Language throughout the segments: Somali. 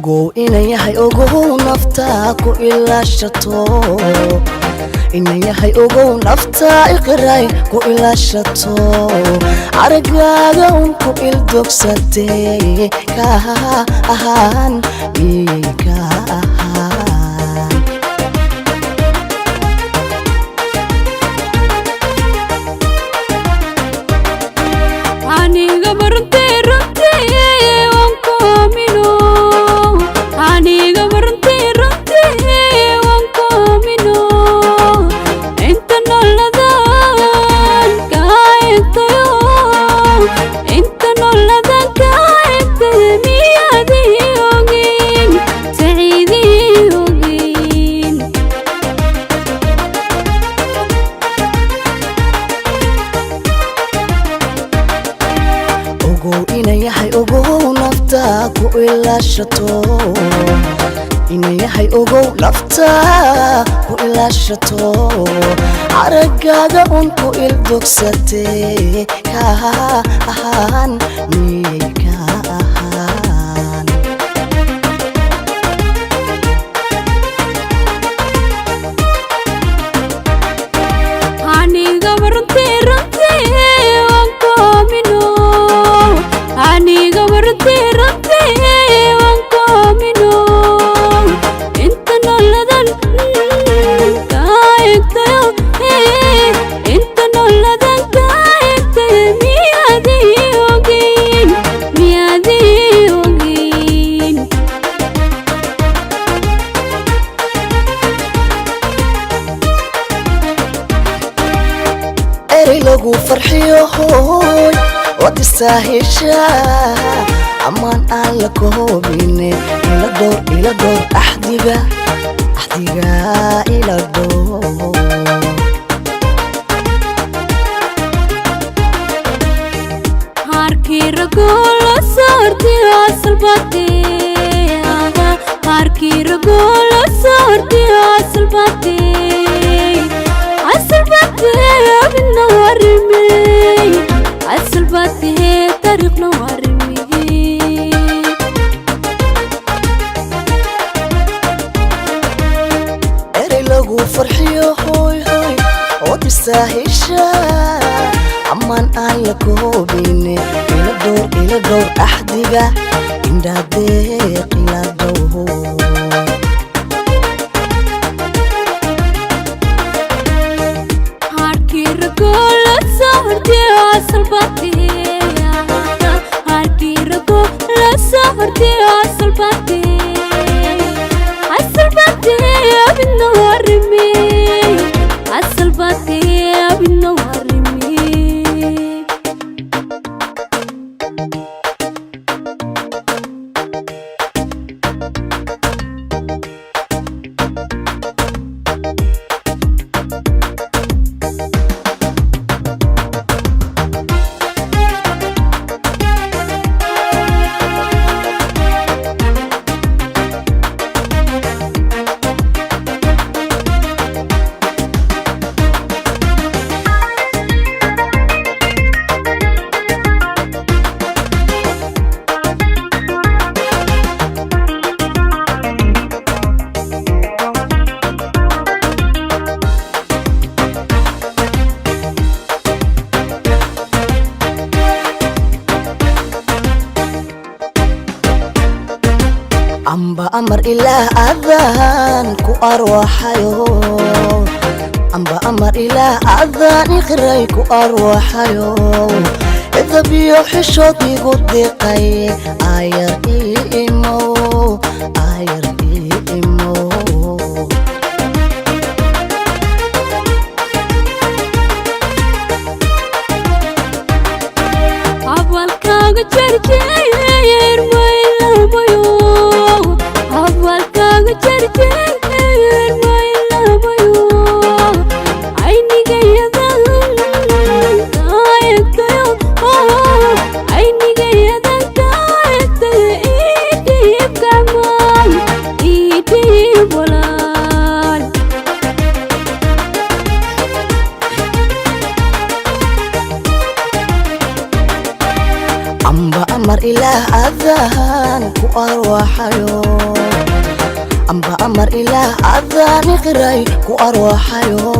ogow inayahay ogow nafta ku ilaashato inayahay ogow nafta iqray ku ilaashato aragaaga ku ildogsatay ka ahaan ka ahaan aniga martay runtii waan ku aamino aniga martay runtii waan ku aamino inta nolodan kaaytayo inta nolodan kaaytay miyadii ogin saciidii ogin ogow inayahay ogow nafta ku ilaashato inayahay ogow nafta ku ilaashato aragaaga ku ildogsatay ka ahaan ka ahaan aniga martay runtii waan ku aamino aniga martay runtii waan ku aamino inta nolodan kaaytayo inta nolodan kaaytay miyadii ogin eri lagu farxiyo hooy wad istaahishaa amaan aan la koobine ila door axdiga ila door harkii ragoola saarti asalbate harkii ragoola saarti asalbate abina warimey asalbate tariiqna warimey eri lagu farxiyo hooy wad istaahishaa amaan aan la koobine ila door axdiga indhadeeq ila door harkii ragoola saarti asalbate harkii ragoola saarti asalbate abina warimey asalbate abina warimey amba amar ilaah adaan ku arwaxayo amba amar ilaah adaan iqray ku arwaxayo idabiyo xishood igu diqay ayar imo awalkaaga jarjeer maylabayo awalkaaga jarjeer maylabayo aynigayadan kaaytayo aynigayadan kaaytayo idiib gacmaan idiib walaal amba amar ilaah adaan ku arwaxayo amba amar ilaah adaan iqray ku arwaxayo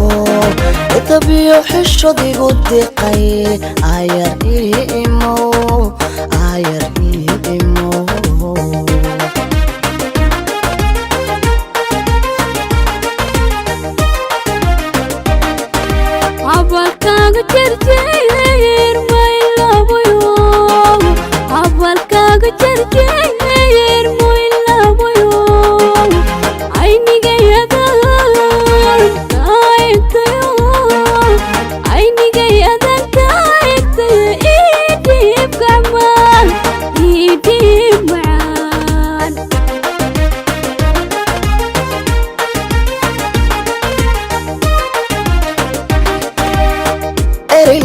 itabiyo xishodigu diqay ayar imo Abalkaaga jarjeer may labayo Abalkaaga jarjeer may labayo Aynigayadan kaegtayo Aynigayadan kaegtayo Idib gacmaan Idib macaan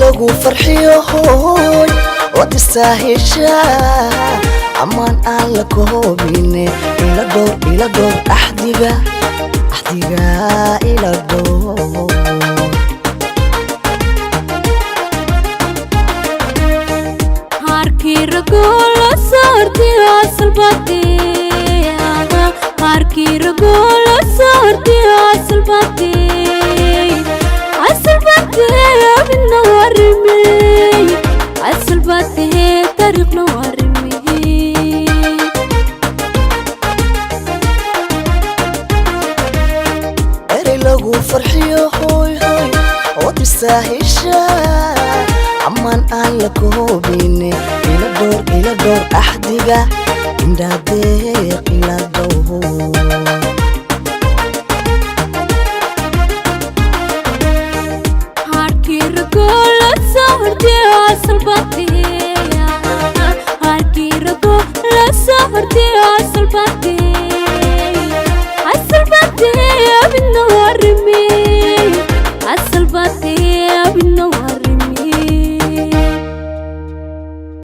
lagu farxiyo hooy wad istaaheshaa amaan aan la koobine ila dhowr axdiga ila dhowr harkii ragoo la saartay asalbatee harkii ragoo la saartay asalbatee abina warimey asalbatee tariiqna warimey lagu farxiyo hooy wad istaaheshaa amaan aan la koobine ila dhowr axdiga indhadeeq ila dhowr Harkii ragoo la saartay